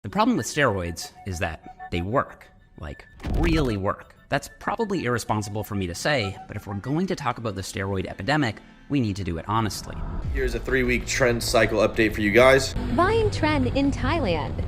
The problem with steroids is that they work, like really work. That's probably irresponsible for me to say, but if we're going to talk about the steroid epidemic, we need to do it honestly. Here's a 3-week trend cycle update for you guys. Buying trend in Thailand.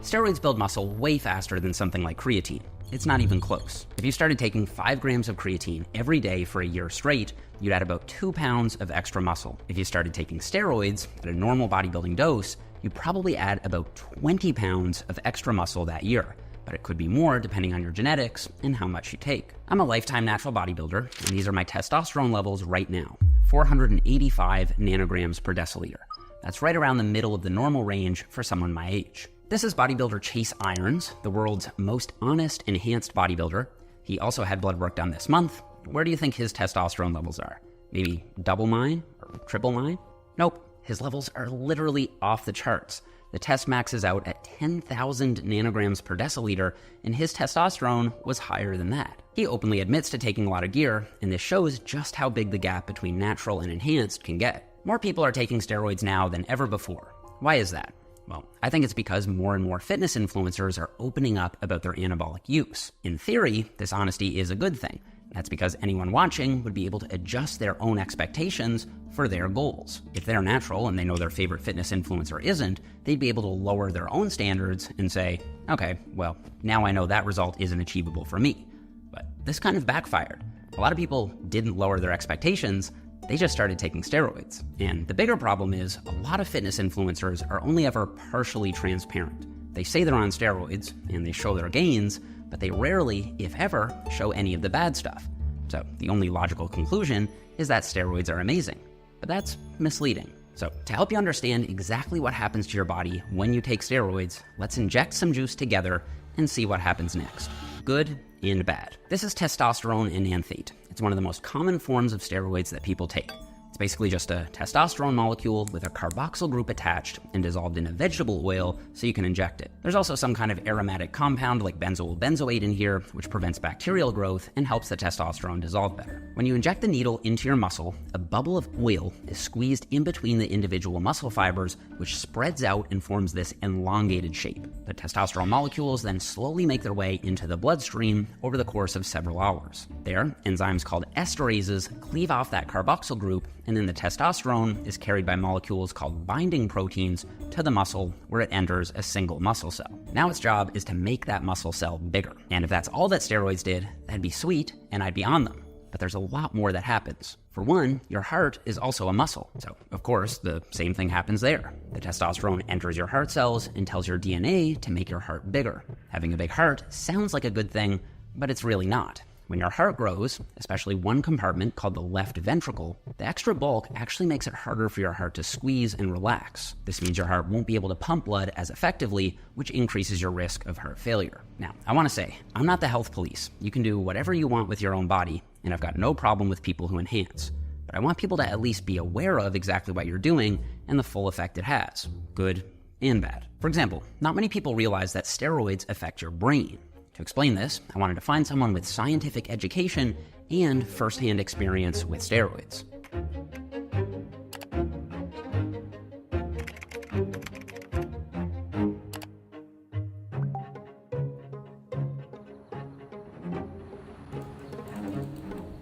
Steroids build muscle way faster than something like creatine. It's not even close. If you started taking 5 grams of creatine every day for a year straight, you'd add about 2 pounds of extra muscle. If you started taking steroids at a normal bodybuilding dose, you'd probably add about 20 pounds of extra muscle that year. But it could be more depending on your genetics and how much you take. I'm a lifetime natural bodybuilder, and these are my testosterone levels right now, 485 nanograms per deciliter. That's right around the middle of the normal range for someone my age. This is bodybuilder Chase Irons, the world's most honest, enhanced bodybuilder. He also had blood work done this month. Where do you think his testosterone levels are? Maybe double mine or triple mine? Nope, his levels are literally off the charts. The test maxes out at 10,000 nanograms per deciliter, and his testosterone was higher than that. He openly admits to taking a lot of gear, and this shows just how big the gap between natural and enhanced can get. More people are taking steroids now than ever before. Why is that? Well, I think it's because more and more fitness influencers are opening up about their anabolic use. In theory, this honesty is a good thing. That's because anyone watching would be able to adjust their own expectations for their goals. If they're natural and they know their favorite fitness influencer isn't, they'd be able to lower their own standards and say, okay, well, now I know that result isn't achievable for me. But this kind of backfired. A lot of people didn't lower their expectations, they just started taking steroids. And the bigger problem is a lot of fitness influencers are only ever partially transparent. They say they're on steroids and they show their gains, but they rarely, if ever, show any of the bad stuff. So the only logical conclusion is that steroids are amazing, but that's misleading. So to help you understand exactly what happens to your body when you take steroids, let's inject some juice together and see what happens next. Good and bad. This is testosterone enanthate. It's one of the most common forms of steroids that people take. It's basically just a testosterone molecule with a carboxyl group attached and dissolved in a vegetable oil so you can inject it. There's also some kind of aromatic compound like benzoyl benzoate in here, which prevents bacterial growth and helps the testosterone dissolve better. When you inject the needle into your muscle, a bubble of oil is squeezed in between the individual muscle fibers, which spreads out and forms this elongated shape. The testosterone molecules then slowly make their way into the bloodstream over the course of several hours. There, enzymes called esterases cleave off that carboxyl group, and then the testosterone is carried by molecules called binding proteins to the muscle where it enters a single muscle cell. Now its job is to make that muscle cell bigger. And if that's all that steroids did, that'd be sweet and I'd be on them. But there's a lot more that happens. For one, your heart is also a muscle. So, of course, the same thing happens there. The testosterone enters your heart cells and tells your DNA to make your heart bigger. Having a big heart sounds like a good thing, but it's really not. When your heart grows, especially one compartment called the left ventricle, the extra bulk actually makes it harder for your heart to squeeze and relax. This means your heart won't be able to pump blood as effectively, which increases your risk of heart failure. Now, I want to say, I'm not the health police. You can do whatever you want with your own body, and I've got no problem with people who enhance. But I want people to at least be aware of exactly what you're doing and the full effect it has, good and bad. For example, not many people realize that steroids affect your brain. To explain this, I wanted to find someone with scientific education and firsthand experience with steroids.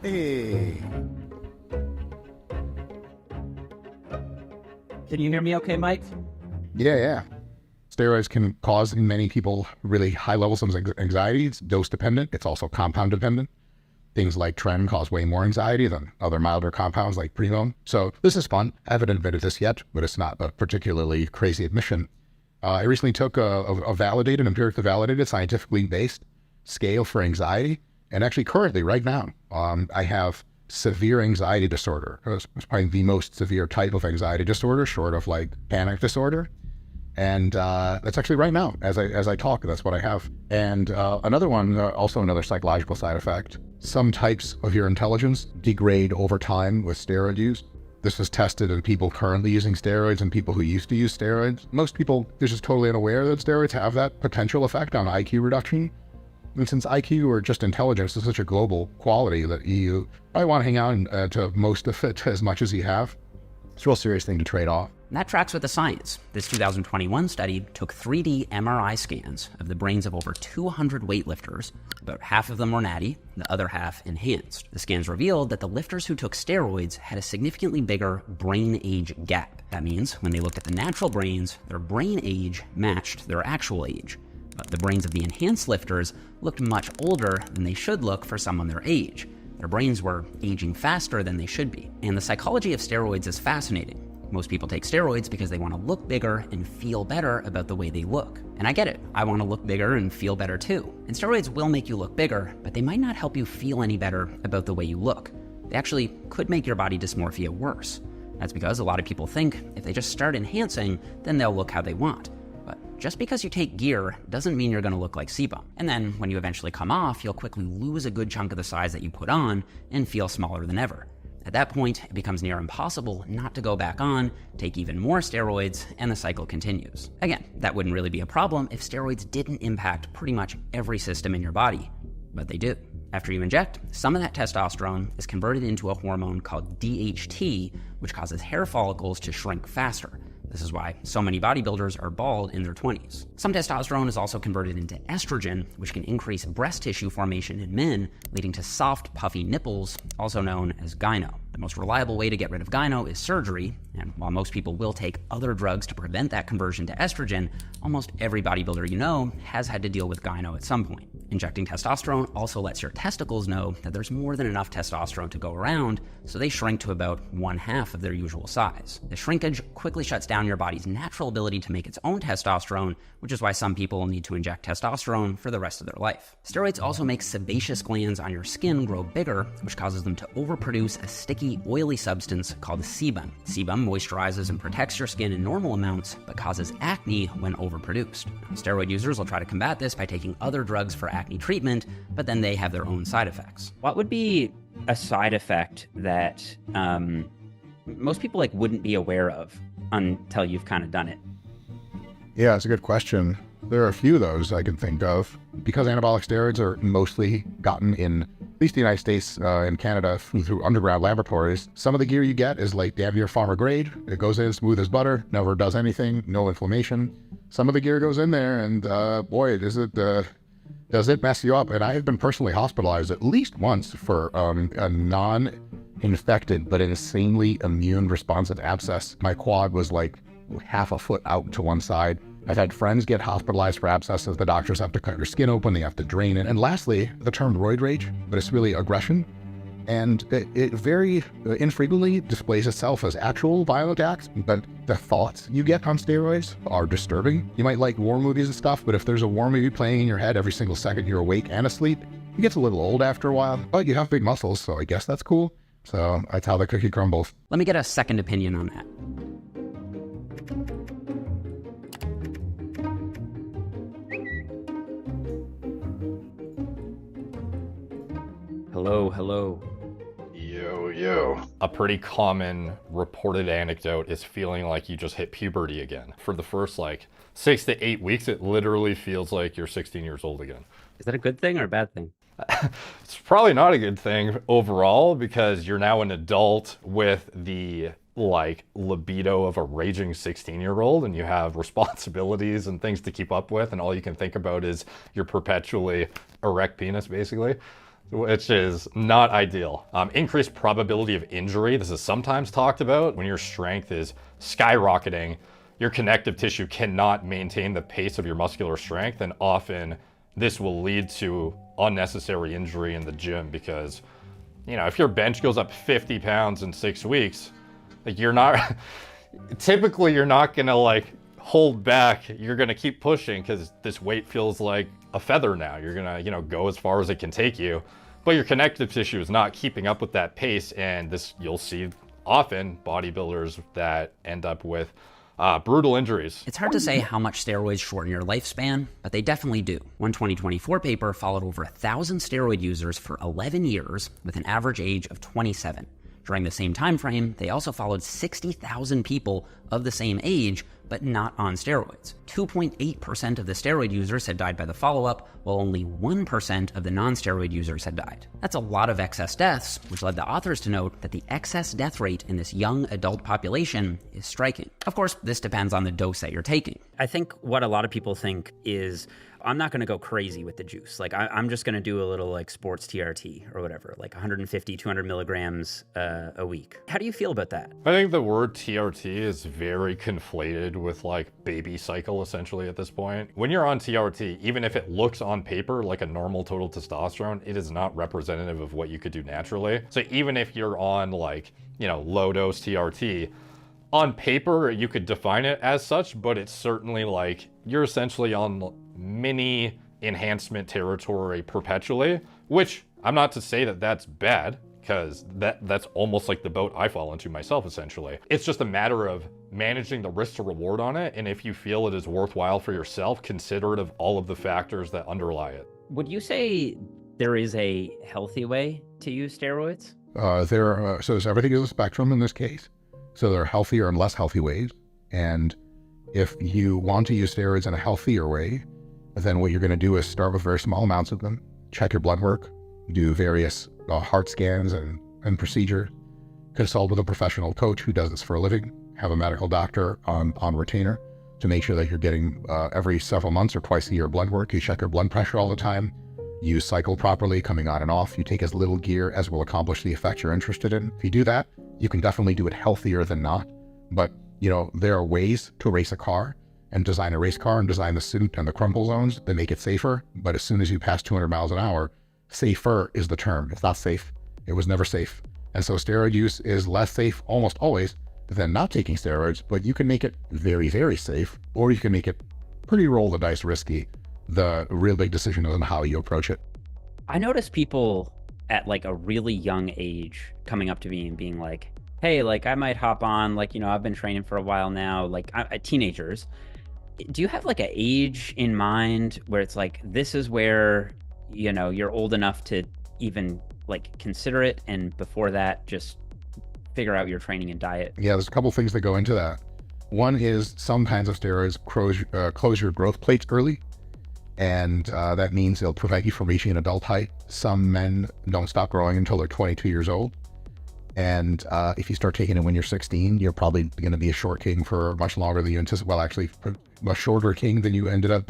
Hey. Can you hear me okay, Mike? Yeah. Steroids can cause in many people really high levels of anxiety. It's dose dependent. It's also compound dependent. Things like Tren cause way more anxiety than other milder compounds like Primo. So this is fun. I haven't admitted this yet, but it's not a particularly crazy admission. I recently took a validated, empirically validated, scientifically based scale for anxiety. And actually currently, right now, I have severe anxiety disorder. It's probably the most severe type of anxiety disorder, short of like panic disorder. And that's actually right now, as I talk, that's what I have. And another one, also another psychological side effect. Some types of your intelligence degrade over time with steroid use. This was tested in people currently using steroids and people who used to use steroids. Most people are just totally unaware that steroids have that potential effect on IQ reduction. And since IQ or just intelligence is such a global quality that you probably want to hang on to most of it as much as you have, it's a real serious thing to trade off. And that tracks with the science. This 2021 study took 3D MRI scans of the brains of over 200 weightlifters. About half of them were natty, the other half enhanced. The scans revealed that the lifters who took steroids had a significantly bigger brain age gap. That means when they looked at the natural brains, their brain age matched their actual age. But the brains of the enhanced lifters looked much older than they should look for someone their age. Their brains were aging faster than they should be. And the psychology of steroids is fascinating. Most people take steroids because they want to look bigger and feel better about the way they look. And I get it. I want to look bigger and feel better too. And steroids will make you look bigger, but they might not help you feel any better about the way you look. They actually could make your body dysmorphia worse. That's because a lot of people think if they just start enhancing, then they'll look how they want. But just because you take gear doesn't mean you're going to look like sebum. And then when you eventually come off, you'll quickly lose a good chunk of the size that you put on and feel smaller than ever. At that point, it becomes near impossible not to go back on, take even more steroids, and the cycle continues. Again, that wouldn't really be a problem if steroids didn't impact pretty much every system in your body, but they do. After you inject, some of that testosterone is converted into a hormone called DHT, which causes hair follicles to shrink faster. This is why so many bodybuilders are bald in their 20s. Some testosterone is also converted into estrogen, which can increase breast tissue formation in men, leading to soft, puffy nipples, also known as gyno. The most reliable way to get rid of gyno is surgery, and while most people will take other drugs to prevent that conversion to estrogen, almost every bodybuilder you know has had to deal with gyno at some point. Injecting testosterone also lets your testicles know that there's more than enough testosterone to go around, so they shrink to about 1/2 of their usual size. The shrinkage quickly shuts down your body's natural ability to make its own testosterone, which is why some people will need to inject testosterone for the rest of their life. Steroids also make sebaceous glands on your skin grow bigger, which causes them to overproduce a sticky, oily substance called sebum. Sebum moisturizes and protects your skin in normal amounts, but causes acne when overproduced. Steroid users will try to combat this by taking other drugs for acne treatment, but then they have their own side effects. What would be a side effect that most people wouldn't be aware of until you've kind of done it? Yeah, it's a good question. There are a few of those I can think of. Because anabolic steroids are mostly gotten in, at least the United States and Canada, through underground laboratories, some of the gear you get is like damn near farmer grade. It goes in smooth as butter, never does anything, no inflammation. Some of the gear goes in there and boy, does it mess you up. And I have been personally hospitalized at least once for a non-infected but insanely immune responsive abscess. My quad was like 1/2 foot out to one side. I've had friends get hospitalized for abscesses. The doctors have to cut your skin open, they have to drain it. And lastly, the term roid rage, but it's really aggression. And it very infrequently displays itself as actual violent acts, but the thoughts you get on steroids are disturbing. You might like war movies and stuff, but if there's a war movie playing in your head every single second you're awake and asleep, it gets a little old after a while, but you have big muscles, so I guess that's cool. So that's how the cookie crumbles. Let me get a second opinion on that. Hello. Yo. A pretty common reported anecdote is feeling like you just hit puberty again. For the first 6 to 8 weeks, it literally feels like you're 16 years old again. Is that a good thing or a bad thing? It's probably not a good thing overall because you're now an adult with the libido of a raging 16-year-old and you have responsibilities and things to keep up with and all you can think about is your perpetually erect penis basically, which is not ideal. Increased probability of injury. This is sometimes talked about when your strength is skyrocketing. Your connective tissue cannot maintain the pace of your muscular strength, and often this will lead to unnecessary injury in the gym because, if your bench goes up 50 pounds in 6 weeks, you're not gonna hold back. You're gonna keep pushing because this weight feels like a feather now. You're gonna, go as far as it can take you, but your connective tissue is not keeping up with that pace. And this, you'll see often bodybuilders that end up with brutal injuries. It's hard to say how much steroids shorten your lifespan, but they definitely do. One 2024 paper followed over 1,000 steroid users for 11 years with an average age of 27. During the same time frame, they also followed 60,000 people of the same age but not on steroids. 2.8% of the steroid users had died by the follow-up, while only 1% of the non-steroid users had died. That's a lot of excess deaths, which led the authors to note that the excess death rate in this young adult population is striking. Of course, this depends on the dose that you're taking. I think what a lot of people think is, I'm not going to go crazy with the juice. Like I'm just going to do a little like sports TRT or whatever, like 150, 200 milligrams a week. How do you feel about that? I think the word TRT is very conflated with like baby cycle essentially at this point. When you're on TRT, even if it looks on paper like a normal total testosterone, it is not representative of what you could do naturally. So even if you're on like, low dose TRT, on paper, you could define it as such, but it's certainly like you're essentially on mini enhancement territory perpetually, which I'm not to say that that's bad, because that's almost like the boat I fall into myself, essentially. It's just a matter of managing the risk to reward on it, and if you feel it is worthwhile for yourself, considerate of all of the factors that underlie it. Would you say there is a healthy way to use steroids? So everything is a spectrum in this case. So there are healthier and less healthy ways. And if you want to use steroids in a healthier way, then what you're going to do is start with very small amounts of them, check your blood work, do various heart scans and procedures, consult with a professional coach who does this for a living, have a medical doctor on retainer to make sure that you're getting every several months or twice a year blood work. You check your blood pressure all the time, you cycle properly, coming on and off. You take as little gear as will accomplish the effect you're interested in. If you do that, you can definitely do it healthier than not. But, there are ways to race a car and design a race car and design the suit and the crumple zones that make it safer. But as soon as you pass 200 miles an hour, safer is the term. It's not safe. It was never safe. And so steroid use is less safe almost always than not taking steroids, but you can make it very, very safe, or you can make it pretty roll the dice risky. The real big decision is on how you approach it. I notice people at like a really young age coming up to me and being like, hey, like I might hop on, like, I've been training for a while now, like teenagers. Do you have like an age in mind where it's like, this is where, you're old enough to even like consider it, and before that, just figure out your training and diet? Yeah, there's a couple things that go into that. One is some kinds of steroids close your growth plates early, and that means they'll prevent you from reaching an adult height. Some men don't stop growing until they're 22 years old. And if you start taking it when you're 16, you're probably going to be a short king for much longer than you anticipate. Well, actually, a shorter king than you ended up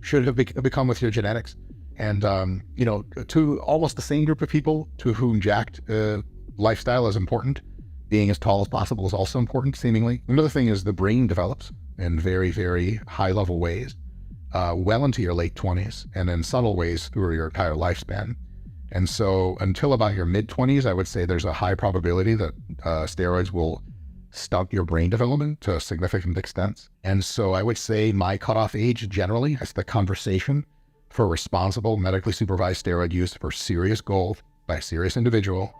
should have become with your genetics. And, to almost the same group of people to whom jacked lifestyle is important, being as tall as possible is also important, seemingly. Another thing is the brain develops in very, very high-level ways, well into your late 20s, and in subtle ways through your entire lifespan. And so until about your mid-20s, I would say there's a high probability that steroids will stunt your brain development to a significant extent. And so I would say my cutoff age generally, as the conversation for responsible medically supervised steroid use for serious goals by a serious individual,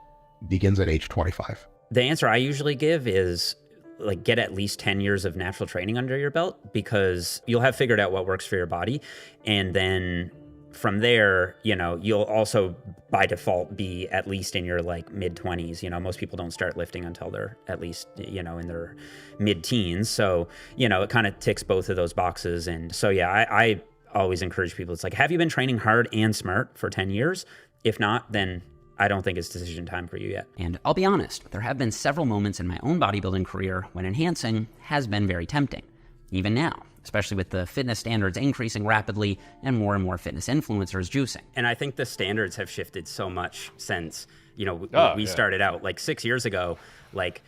begins at age 25. The answer I usually give is like get at least 10 years of natural training under your belt, because you'll have figured out what works for your body. And then from there, you'll also by default be at least in your like mid-20s. Most people don't start lifting until they're at least, in their mid-teens. So, it kind of ticks both of those boxes. And so, yeah, I always encourage people. It's like, have you been training hard and smart for 10 years? If not, then I don't think it's decision time for you yet. And I'll be honest, there have been several moments in my own bodybuilding career when enhancing has been very tempting. Even now, especially with the fitness standards increasing rapidly and more fitness influencers juicing. And I think the standards have shifted so much since, we started out. Like 6 years ago, like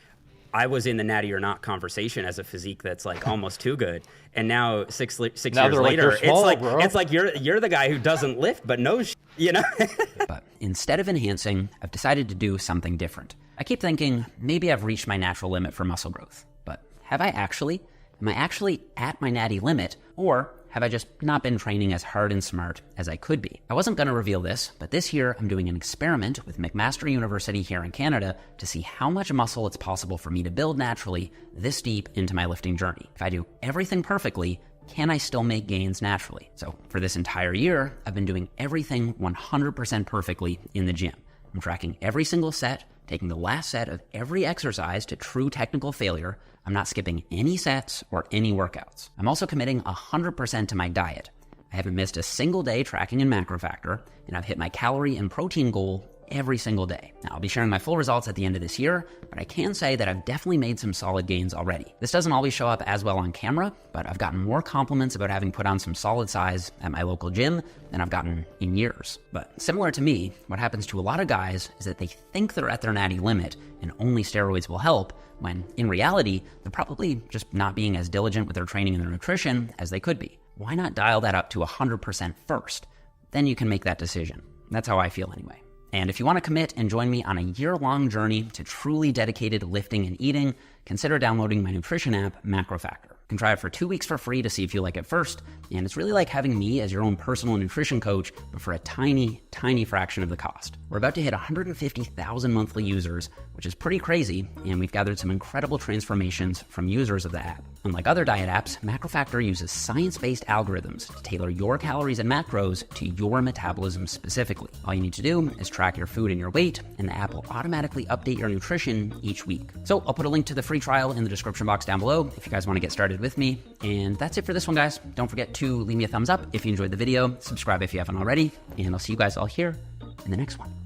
I was in the natty or not conversation as a physique that's like almost too good. And now six years later, it's like you're the guy who doesn't lift but knows, But instead of enhancing, I've decided to do something different. I keep thinking maybe I've reached my natural limit for muscle growth, but have I actually? Am I actually at my natty limit, or have I just not been training as hard and smart as I could be? I wasn't going to reveal this, but this year I'm doing an experiment with McMaster University here in Canada to see how much muscle it's possible for me to build naturally this deep into my lifting journey. If I do everything perfectly, can I still make gains naturally? So for this entire year, I've been doing everything 100% perfectly in the gym. I'm tracking every single set, taking the last set of every exercise to true technical failure. I'm not skipping any sets or any workouts. I'm also committing 100% to my diet. I haven't missed a single day tracking in macro factor, and I've hit my calorie and protein goal every single day. Now, I'll be sharing my full results at the end of this year, but I can say that I've definitely made some solid gains already. This doesn't always show up as well on camera, but I've gotten more compliments about having put on some solid size at my local gym than I've gotten in years. But similar to me, what happens to a lot of guys is that they think they're at their natty limit and only steroids will help, when in reality, they're probably just not being as diligent with their training and their nutrition as they could be. Why not dial that up to 100% first? Then you can make that decision. That's how I feel anyway. And if you want to commit and join me on a year-long journey to truly dedicated lifting and eating, consider downloading my nutrition app, Macro Factor. You can try it for 2 weeks for free to see if you like it first, and it's really like having me as your own personal nutrition coach, but for a tiny, tiny fraction of the cost. We're about to hit 150,000 monthly users, which is pretty crazy, and we've gathered some incredible transformations from users of the app. Unlike other diet apps, Macro Factor uses science-based algorithms to tailor your calories and macros to your metabolism specifically. All you need to do is track your food and your weight, and the app will automatically update your nutrition each week. So I'll put a link to the free trial in the description box down below if you guys want to get started with me. And that's it for this one, guys. Don't forget to leave me a thumbs up if you enjoyed the video, subscribe if you haven't already, and I'll see you guys all here in the next one.